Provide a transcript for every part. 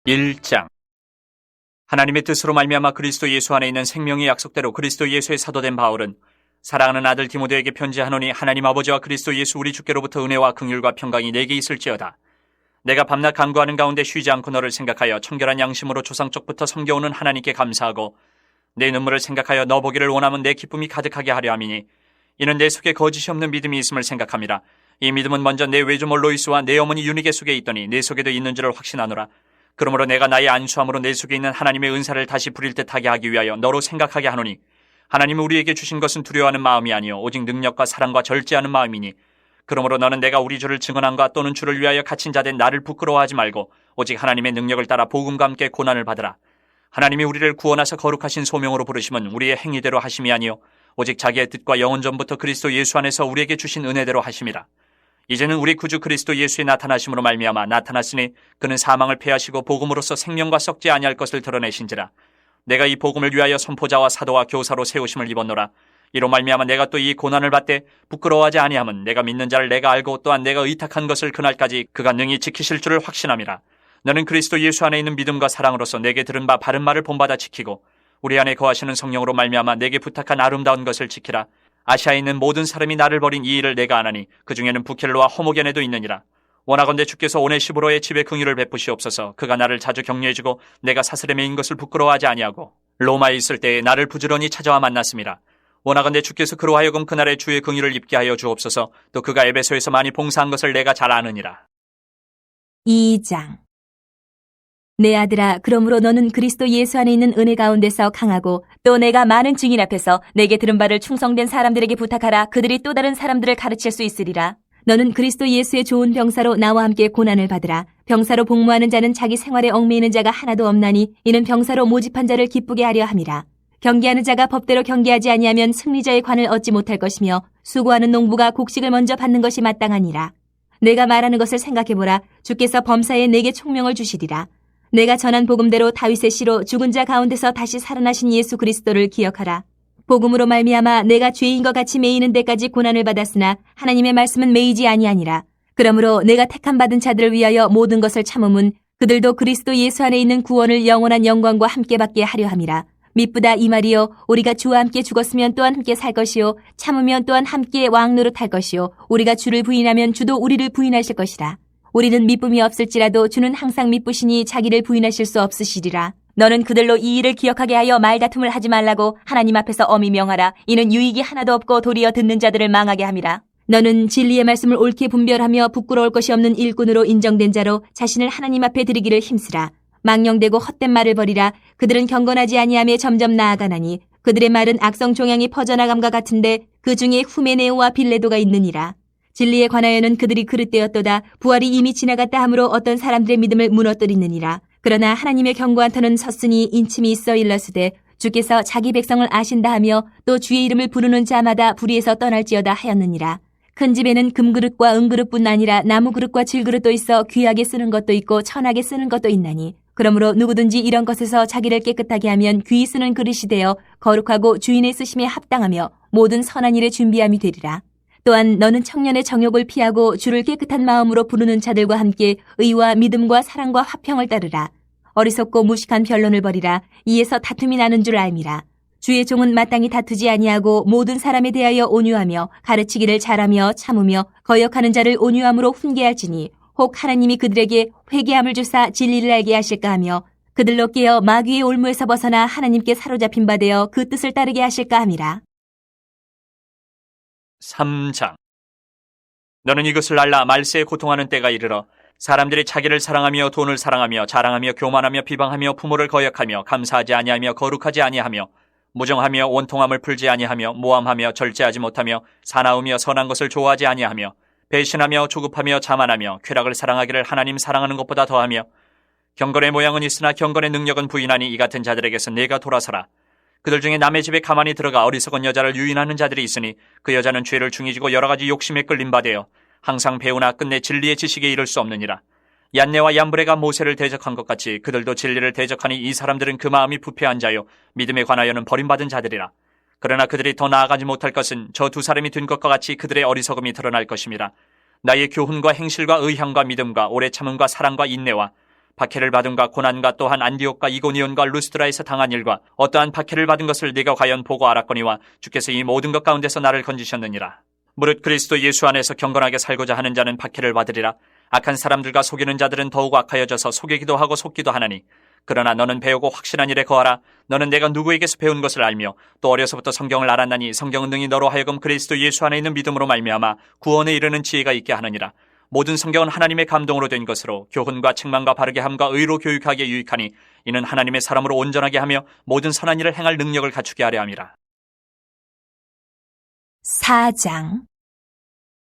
1장. 하나님의 뜻으로 말미암아 그리스도 예수 안에 있는 생명의 약속대로 그리스도 예수의 사도된 바울은 사랑하는 아들 디모데에게 편지하노니 하나님 아버지와 그리스도 예수 우리 주께로부터 은혜와 긍휼과 평강이 내게 있을지어다. 내가 밤낮 간구하는 가운데 쉬지 않고 너를 생각하여 청결한 양심으로 조상적부터 섬겨오는 하나님께 감사하고 내 눈물을 생각하여 너 보기를 원하면 내 기쁨이 가득하게 하려 함이니 이는 내 속에 거짓이 없는 믿음이 있음을 생각함이라. 이 믿음은 먼저 내 외조모 로이스와 내 어머니 유니게 속에 있더니 내 속에도 있는 줄을 확신하노라. 그러므로 내가 나의 안수함으로 내 속에 있는 하나님의 은사를 다시 부릴 듯하게 하기 위하여 너로 생각하게 하노니 하나님은 우리에게 주신 것은 두려워하는 마음이 아니요 오직 능력과 사랑과 절제하는 마음이니 그러므로 너는 내가 우리 주를 증언함과 또는 주를 위하여 갇힌 자된 나를 부끄러워하지 말고 오직 하나님의 능력을 따라 복음과 함께 고난을 받으라. 하나님이 우리를 구원하사 거룩하신 소명으로 부르심은 우리의 행위대로 하심이 아니요 오직 자기의 뜻과 영원 전부터 그리스도 예수 안에서 우리에게 주신 은혜대로 하심이라. 이제는 우리 구주 그리스도 예수의 나타나심으로 말미암아 나타났으니 그는 사망을 패하시고 복음으로써 생명과 썩지 아니할 것을 드러내신지라. 내가 이 복음을 위하여 선포자와 사도와 교사로 세우심을 입었노라. 이로 말미암아 내가 또 이 고난을 받되 부끄러워하지 아니함은 내가 믿는 자를 내가 알고 또한 내가 의탁한 것을 그날까지 그가 능히 지키실 줄을 확신함이라. 너는 그리스도 예수 안에 있는 믿음과 사랑으로서 내게 들은 바 바른 말을 본받아 지키고 우리 안에 거하시는 성령으로 말미암아 내게 부탁한 아름다운 것을 지키라. 아시아에 있는 모든 사람이 나를 버린 이 일을 내가 아나니 그 중에는 부켈로와 호모겐에도 있느니라. 원하건대 주께서 오네시보로의 집에 긍휼을 베푸시옵소서. 그가 나를 자주 격려해주고 내가 사스레메인 것을 부끄러워하지 아니하고 로마에 있을 때에 나를 부지런히 찾아와 만났음이라. 원하건대 주께서 그로 하여금 그날의 주의 긍휼을 입게 하여 주옵소서. 또 그가 에베소에서 많이 봉사한 것을 내가 잘 아느니라. 2장. 내 아들아, 그러므로 너는 그리스도 예수 안에 있는 은혜 가운데서 강하고 또 내가 많은 증인 앞에서 내게 들은 바를 충성된 사람들에게 부탁하라. 그들이 또 다른 사람들을 가르칠 수 있으리라. 너는 그리스도 예수의 좋은 병사로 나와 함께 고난을 받으라. 병사로 복무하는 자는 자기 생활에 얽매이는 자가 하나도 없나니 이는 병사로 모집한 자를 기쁘게 하려 함이라. 경계하는 자가 법대로 경계하지 아니하면 승리자의 관을 얻지 못할 것이며 수고하는 농부가 곡식을 먼저 받는 것이 마땅하니라. 내가 말하는 것을 생각해보라. 주께서 범사에 내게 총명을 주시리라. 내가 전한 복음대로 다윗의 씨로 죽은 자 가운데서 다시 살아나신 예수 그리스도를 기억하라. 복음으로 말미암아 내가 죄인과 같이 매이는 데까지 고난을 받았으나 하나님의 말씀은 매이지 아니하니라. 그러므로 내가 택함 받은 자들을 위하여 모든 것을 참음은 그들도 그리스도 예수 안에 있는 구원을 영원한 영광과 함께 받게 하려 함이라. 미쁘다 이 말이요 우리가 주와 함께 죽었으면 또한 함께 살 것이요 참으면 또한 함께 왕 노릇할 것이요 우리가 주를 부인하면 주도 우리를 부인하실 것이라. 우리는 미쁨이 없을지라도 주는 항상 미쁘시니 자기를 부인하실 수 없으시리라. 너는 그들로 이 일을 기억하게 하여 말다툼을 하지 말라고 하나님 앞에서 엄히 명하라. 이는 유익이 하나도 없고 도리어 듣는 자들을 망하게 함이라. 너는 진리의 말씀을 옳게 분별하며 부끄러울 것이 없는 일꾼으로 인정된 자로 자신을 하나님 앞에 드리기를 힘쓰라. 망령되고 헛된 말을 버리라. 그들은 경건하지 아니하며 점점 나아가나니 그들의 말은 악성 종양이 퍼져나감과 같은데 그 중에 후메네오와 빌레도가 있느니라. 진리에 관하여는 그들이 그릇되었도다. 부활이 이미 지나갔다 하므로 어떤 사람들의 믿음을 무너뜨리느니라. 그러나 하나님의 견고한 터는 섰으니 인침이 있어 일러스되 주께서 자기 백성을 아신다 하며 또 주의 이름을 부르는 자마다 불의에서 떠날지어다 하였느니라. 큰 집에는 금그릇과 은그릇뿐 아니라 나무그릇과 질그릇도 있어 귀하게 쓰는 것도 있고 천하게 쓰는 것도 있나니 그러므로 누구든지 이런 것에서 자기를 깨끗하게 하면 귀히 쓰는 그릇이 되어 거룩하고 주인의 쓰심에 합당하며 모든 선한 일에 준비함이 되리라. 또한 너는 청년의 정욕을 피하고 주를 깨끗한 마음으로 부르는 자들과 함께 의와 믿음과 사랑과 화평을 따르라. 어리석고 무식한 변론을 버리라. 이에서 다툼이 나는 줄 알미라. 주의 종은 마땅히 다투지 아니하고 모든 사람에 대하여 온유하며 가르치기를 잘하며 참으며 거역하는 자를 온유함으로 훈계할지니 혹 하나님이 그들에게 회개함을 주사 진리를 알게 하실까 하며 그들로 깨어 마귀의 올무에서 벗어나 하나님께 사로잡힌 바 되어 그 뜻을 따르게 하실까 함이라. 3장. 너는 이것을 알라. 말세에 고통하는 때가 이르러 사람들이 자기를 사랑하며 돈을 사랑하며 자랑하며 교만하며 비방하며 부모를 거역하며 감사하지 아니하며 거룩하지 아니하며 무정하며 원통함을 풀지 아니하며 모함하며 절제하지 못하며 사나우며 선한 것을 좋아하지 아니하며 배신하며 조급하며 자만하며 쾌락을 사랑하기를 하나님 사랑하는 것보다 더하며 경건의 모양은 있으나 경건의 능력은 부인하니 이 같은 자들에게서 내가 돌아서라. 그들 중에 남의 집에 가만히 들어가 어리석은 여자를 유인하는 자들이 있으니 그 여자는 죄를 중이지고 여러 가지 욕심에 끌림 바되어 항상 배우나 끝내 진리의 지식에 이를 수 없느니라. 얀네와 얀브레가 모세를 대적한 것 같이 그들도 진리를 대적하니 이 사람들은 그 마음이 부패한 자요 믿음에 관하여는 버림받은 자들이라. 그러나 그들이 더 나아가지 못할 것은 저 두 사람이 된 것과 같이 그들의 어리석음이 드러날 것임이라. 나의 교훈과 행실과 의향과 믿음과 오래 참음과 사랑과 인내와 박해를 받음과 고난과 또한 안디옥과 이고니온과 루스드라에서 당한 일과 어떠한 박해를 받은 것을 네가 과연 보고 알았거니와 주께서 이 모든 것 가운데서 나를 건지셨느니라. 무릇 그리스도 예수 안에서 경건하게 살고자 하는 자는 박해를 받으리라. 악한 사람들과 속이는 자들은 더욱 악하여져서 속이기도 하고 속기도 하나니 그러나 너는 배우고 확신한 일에 거하라. 너는 내가 누구에게서 배운 것을 알며 또 어려서부터 성경을 알았나니 성경은 능히 너로 하여금 그리스도 예수 안에 있는 믿음으로 말미암아 구원에 이르는 지혜가 있게 하느니라. 모든 성경은 하나님의 감동으로 된 것으로 교훈과 책망과 바르게 함과 의로 교육하기에 유익하니 이는 하나님의 사람으로 온전하게 하며 모든 선한 일을 행할 능력을 갖추게 하려 함이라. 4장.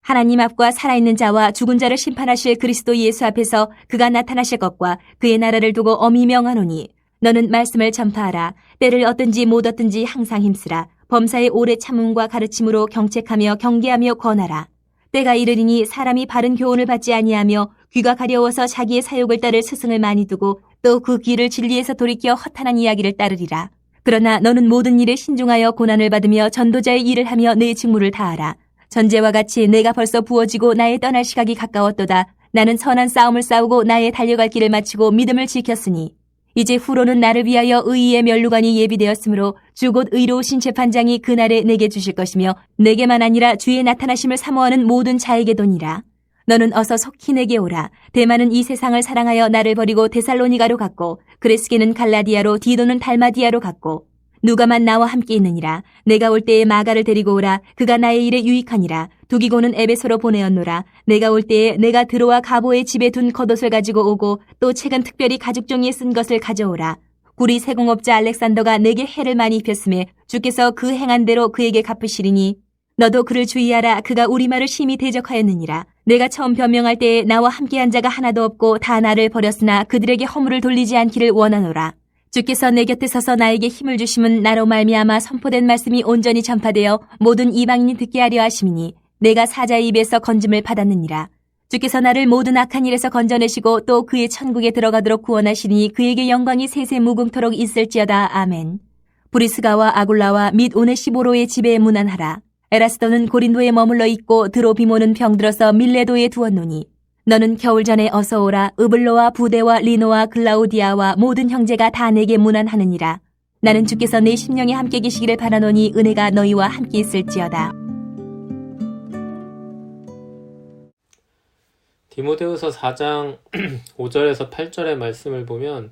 하나님 앞과 살아있는 자와 죽은 자를 심판하실 그리스도 예수 앞에서 그가 나타나실 것과 그의 나라를 두고 엄히 명하노니 너는 말씀을 전파하라. 때를 얻든지 못 얻든지 항상 힘쓰라. 범사의 오래 참음과 가르침으로 경책하며 경계하며 권하라. 때가 이르리니 사람이 바른 교훈을 받지 아니하며 귀가 가려워서 자기의 사욕을 따를 스승을 많이 두고 또 그 귀를 진리에서 돌이켜 허탄한 이야기를 따르리라. 그러나 너는 모든 일에 신중하여 고난을 받으며 전도자의 일을 하며 내 직무를 다하라. 전제와 같이 내가 벌써 부어지고 나의 떠날 시각이 가까웠도다. 나는 선한 싸움을 싸우고 나의 달려갈 길을 마치고 믿음을 지켰으니 이제 후로는 나를 위하여 의의 면류관이 예비되었으므로 주 곧 의로우신 재판장이 그날에 내게 주실 것이며 내게만 아니라 주의 나타나심을 사모하는 모든 자에게도니라. 너는 어서 속히 내게 오라. 대만은 이 세상을 사랑하여 나를 버리고 데살로니가로 갔고 그레스게는 갈라디아로 디도는 달마디아로 갔고 누가만 나와 함께 있느니라. 내가 올 때에 마가를 데리고 오라. 그가 나의 일에 유익하니라. 두기고는 에베소로 보내었노라. 내가 올 때에 내가 드로와 가보의 집에 둔 겉옷을 가지고 오고 또 책은 특별히 가죽종이에 쓴 것을 가져오라. 구리 세공업자 알렉산더가 내게 해를 많이 입혔음에 주께서 그 행한 대로 그에게 갚으시리니 너도 그를 주의하라. 그가 우리 말을 심히 대적하였느니라. 내가 처음 변명할 때에 나와 함께한 자가 하나도 없고 다 나를 버렸으나 그들에게 허물을 돌리지 않기를 원하노라. 주께서 내 곁에 서서 나에게 힘을 주심은 나로 말미암아 선포된 말씀이 온전히 전파되어 모든 이방인이 듣게 하려 하심이니 내가 사자의 입에서 건짐을 받았느니라. 주께서 나를 모든 악한 일에서 건져내시고 또 그의 천국에 들어가도록 구원하시니 그에게 영광이 세세 무궁토록 있을지어다. 아멘. 브리스가와 아굴라와 및 오네시보로의 집에 문안하라. 에라스도는 고린도에 머물러 있고 드로비모는 병들어서 밀레도에 두었노니 너는 겨울 전에 어서 오라. 으블로와 부데와 리노와 글라우디아와 모든 형제가 다 내게 문안하느니라. 나는 주께서 내 심령에 함께 계시기를 바라노니 은혜가 너희와 함께 있을지어다. 디모데후서 4장 5절에서 8절의 말씀을 보면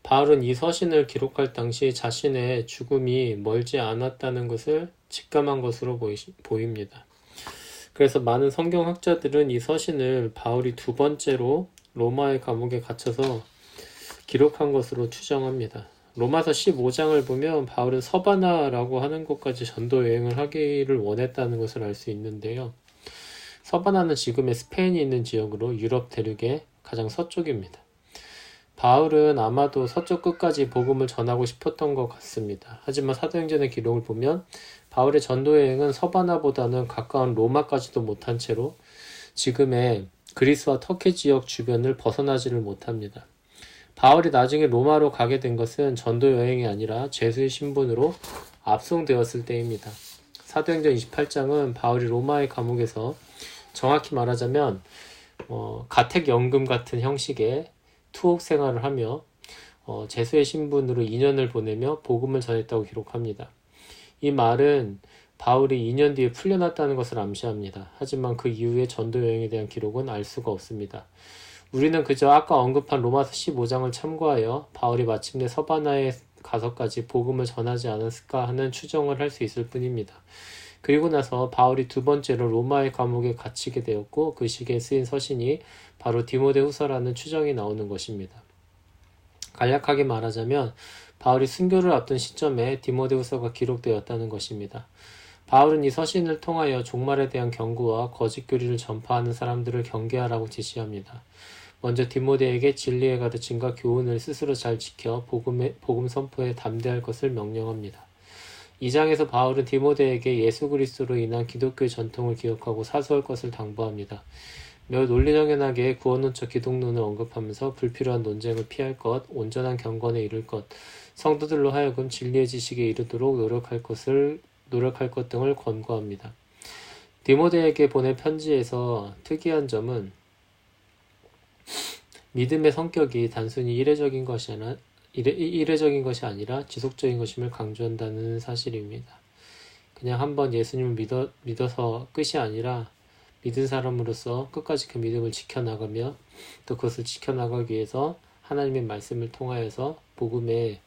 바울은 이 서신을 기록할 당시 자신의 죽음이 멀지 않았다는 것을 직감한 것으로 보입니다. 그래서 많은 성경학자들은 이 서신을 바울이 두 번째로 로마의 감옥에 갇혀서 기록한 것으로 추정합니다. 로마서 15장을 보면 바울은 서바나라고 하는 곳까지 전도 여행을 하기를 원했다는 것을 알 수 있는데요. 서바나는 지금의 스페인이 있는 지역으로 유럽 대륙의 가장 서쪽입니다. 바울은 아마도 서쪽 끝까지 복음을 전하고 싶었던 것 같습니다. 하지만 사도행전의 기록을 보면 바울의 전도 여행은 서바나보다는 가까운 로마까지도 못한 채로 지금의 그리스와 터키 지역 주변을 벗어나지를 못합니다. 바울이 나중에 로마로 가게 된 것은 전도 여행이 아니라 제수의 신분으로 압송되었을 때입니다. 사도행전 28장은 바울이 로마의 감옥에서 정확히 말하자면 가택연금 같은 형식의 투옥 생활을 하며 제수의 신분으로 2년을 보내며 복음을 전했다고 기록합니다. 이 말은 바울이 2년 뒤에 풀려났다는 것을 암시합니다. 하지만 그 이후의 전도 여행에 대한 기록은 알 수가 없습니다. 우리는 그저 아까 언급한 로마서 15장을 참고하여 바울이 마침내 서바나에 가서까지 복음을 전하지 않았을까 하는 추정을 할 수 있을 뿐입니다. 그리고 나서 바울이 두 번째로 로마의 감옥에 갇히게 되었고 그 시기에 쓰인 서신이 바로 디모데후서라는 추정이 나오는 것입니다. 간략하게 말하자면 바울이 순교를 앞둔 시점에 디모데후서가 기록되었다는 것입니다. 바울은 이 서신을 통하여 종말에 대한 경고와 거짓 교리를 전파하는 사람들을 경계하라고 지시합니다. 먼저 디모데에게 진리에 가르침과 교훈을 스스로 잘 지켜 복음 선포에 담대할 것을 명령합니다. 2장에서 바울은 디모데에게 예수 그리스도로 인한 기독교의 전통을 기억하고 사수할 것을 당부합니다. 매우 논리정연하게 구원론적 기독론을 언급하면서 불필요한 논쟁을 피할 것, 온전한 경건에 이를 것, 성도들로 하여금 진리의 지식에 이르도록 노력할 것 등을 권고합니다. 디모데에게 보낸 편지에서 특이한 점은 믿음의 성격이 단순히 이례적인 것이 아니라 지속적인 것임을 강조한다는 사실입니다. 그냥 한번 예수님을 믿어서 끝이 아니라 믿은 사람으로서 끝까지 그 믿음을 지켜나가며 또 그것을 지켜나가기 위해서 하나님의 말씀을 통하여서 복음의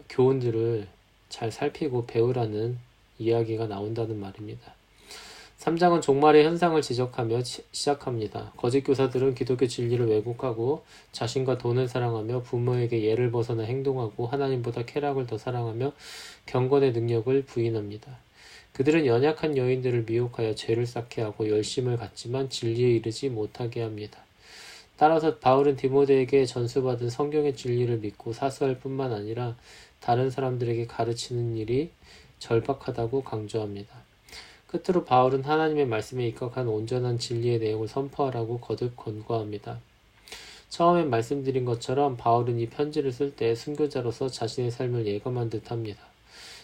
교훈들을 잘 살피고 배우라는 이야기가 나온다는 말입니다. 3장은 종말의 현상을 지적하며 시작합니다. 거짓 교사들은 기독교 진리를 왜곡하고 자신과 돈을 사랑하며 부모에게 예를 벗어나 행동하고 하나님보다 쾌락을 더 사랑하며 경건의 능력을 부인합니다. 그들은 연약한 여인들을 미혹하여 죄를 쌓게 하고 열심을 갖지만 진리에 이르지 못하게 합니다. 따라서 바울은 디모데에게 전수받은 성경의 진리를 믿고 사수할 뿐만 아니라 다른 사람들에게 가르치는 일이 절박하다고 강조합니다. 끝으로 바울은 하나님의 말씀에 입각한 온전한 진리의 내용을 선포하라고 거듭 권고합니다. 처음에 말씀드린 것처럼 바울은 이 편지를 쓸 때 순교자로서 자신의 삶을 예감한 듯합니다.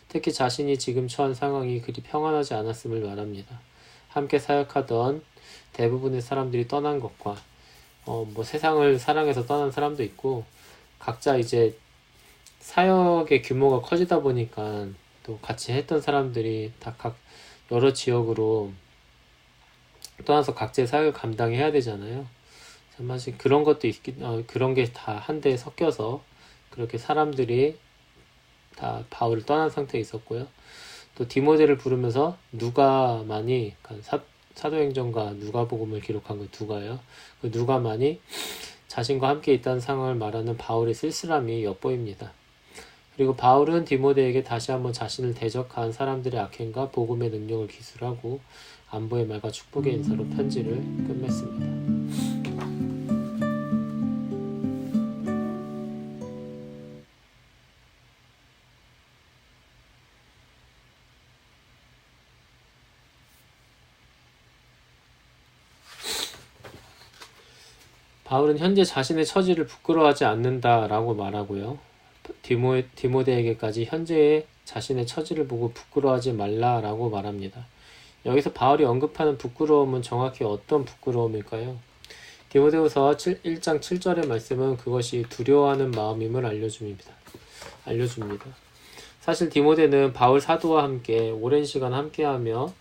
특히 자신이 지금 처한 상황이 그리 평안하지 않았음을 말합니다. 함께 사역하던 대부분의 사람들이 떠난 것과 세상을 사랑해서 떠난 사람도 있고 각자 이제 사역의 규모가 커지다 보니까 또 같이 했던 사람들이 다 각 여러 지역으로 떠나서 각자의 사역을 감당해야 되잖아요. 사실 그런 것도 그런 게 다 한데 섞여서 그렇게 사람들이 다 바울을 떠난 상태에 있었고요. 또 디모데를 부르면서 누가만이 사도행전과 누가복음을 기록한 그 누가요. 그 누가만이 자신과 함께 있다는 상황을 말하는 바울의 쓸쓸함이 엿보입니다. 그리고 바울은 디모데에게 다시 한번 자신을 대적한 사람들의 악행과 복음의 능력을 기술하고 안부의 말과 축복의 인사로 편지를 끝맺습니다. 바울은 현재 자신의 처지를 부끄러워하지 않는다라고 말하고요. 디모데에게까지 현재의 자신의 처지를 보고 부끄러워하지 말라라고 말합니다. 여기서 바울이 언급하는 부끄러움은 정확히 어떤 부끄러움일까요? 디모데후서 1장 7절의 말씀은 그것이 두려워하는 마음임을 알려줍니다. 사실 디모데는 바울 사도와 함께 오랜 시간 함께하며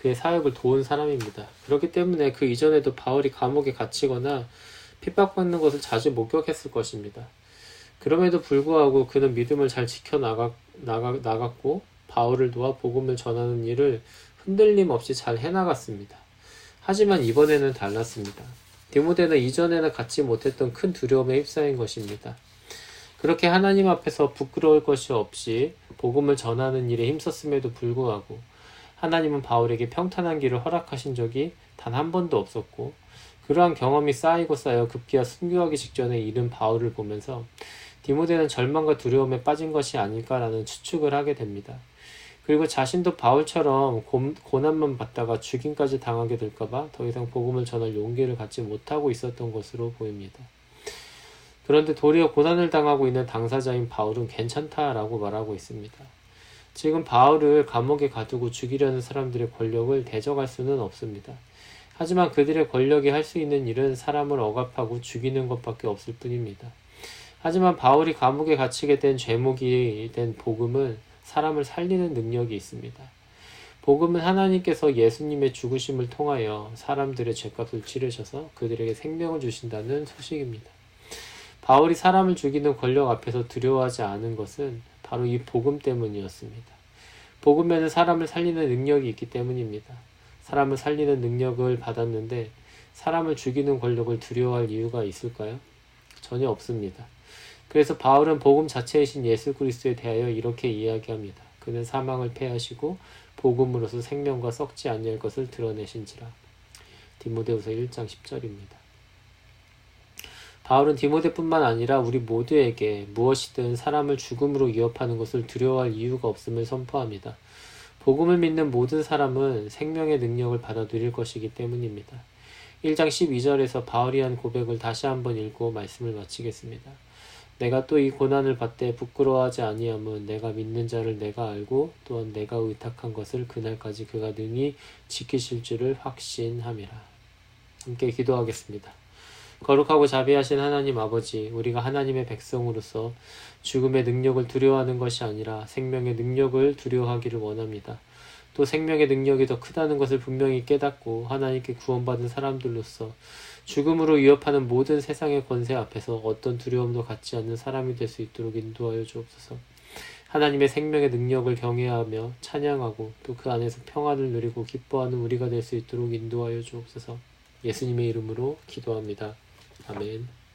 그의 사역을 도운 사람입니다. 그렇기 때문에 그 이전에도 바울이 감옥에 갇히거나 핍박받는 것을 자주 목격했을 것입니다. 그럼에도 불구하고 그는 믿음을 잘 지켜나갔고 바울을 도와 복음을 전하는 일을 흔들림 없이 잘 해나갔습니다. 하지만 이번에는 달랐습니다. 디모데는 이전에는 갖지 못했던 큰 두려움에 휩싸인 것입니다. 그렇게 하나님 앞에서 부끄러울 것이 없이 복음을 전하는 일에 힘썼음에도 불구하고 하나님은 바울에게 평탄한 길을 허락하신 적이 단 한 번도 없었고 그러한 경험이 쌓이고 쌓여 급기야 순교하기 직전에 이른 바울을 보면서 디모데는 절망과 두려움에 빠진 것이 아닐까라는 추측을 하게 됩니다. 그리고 자신도 바울처럼 고난만 받다가 죽임까지 당하게 될까봐 더 이상 복음을 전할 용기를 갖지 못하고 있었던 것으로 보입니다. 그런데 도리어 고난을 당하고 있는 당사자인 바울은 괜찮다라고 말하고 있습니다. 지금 바울을 감옥에 가두고 죽이려는 사람들의 권력을 대적할 수는 없습니다. 하지만 그들의 권력이 할 수 있는 일은 사람을 억압하고 죽이는 것밖에 없을 뿐입니다. 하지만 바울이 감옥에 갇히게 된 죄목이 된 복음은 사람을 살리는 능력이 있습니다. 복음은 하나님께서 예수님의 죽으심을 통하여 사람들의 죄값을 치르셔서 그들에게 생명을 주신다는 소식입니다. 바울이 사람을 죽이는 권력 앞에서 두려워하지 않은 것은 바로 이 복음 때문이었습니다. 복음에는 사람을 살리는 능력이 있기 때문입니다. 사람을 살리는 능력을 받았는데 사람을 죽이는 권력을 두려워할 이유가 있을까요? 전혀 없습니다. 그래서 바울은 복음 자체이신 예수 그리스도에 대하여 이렇게 이야기합니다. 그는 사망을 패하시고 복음으로서 생명과 썩지 아니할 것을 드러내신지라. 디모데후서 1장 10절입니다. 바울은 디모데뿐만 아니라 우리 모두에게 무엇이든 사람을 죽음으로 위협하는 것을 두려워할 이유가 없음을 선포합니다. 복음을 믿는 모든 사람은 생명의 능력을 받아 누릴 것이기 때문입니다. 1장 12절에서 바울이 한 고백을 다시 한번 읽고 말씀을 마치겠습니다. 내가 또 이 고난을 받되 부끄러워하지 아니함은 내가 믿는 자를 내가 알고 또한 내가 의탁한 것을 그날까지 그가 능히 지키실 줄을 확신함이라. 함께 기도하겠습니다. 거룩하고 자비하신 하나님 아버지, 우리가 하나님의 백성으로서 죽음의 능력을 두려워하는 것이 아니라 생명의 능력을 두려워하기를 원합니다. 또 생명의 능력이 더 크다는 것을 분명히 깨닫고 하나님께 구원받은 사람들로서 죽음으로 위협하는 모든 세상의 권세 앞에서 어떤 두려움도 갖지 않는 사람이 될 수 있도록 인도하여 주옵소서. 하나님의 생명의 능력을 경외하며 찬양하고 또 그 안에서 평안을 누리고 기뻐하는 우리가 될 수 있도록 인도하여 주옵소서. 예수님의 이름으로 기도합니다. 아멘.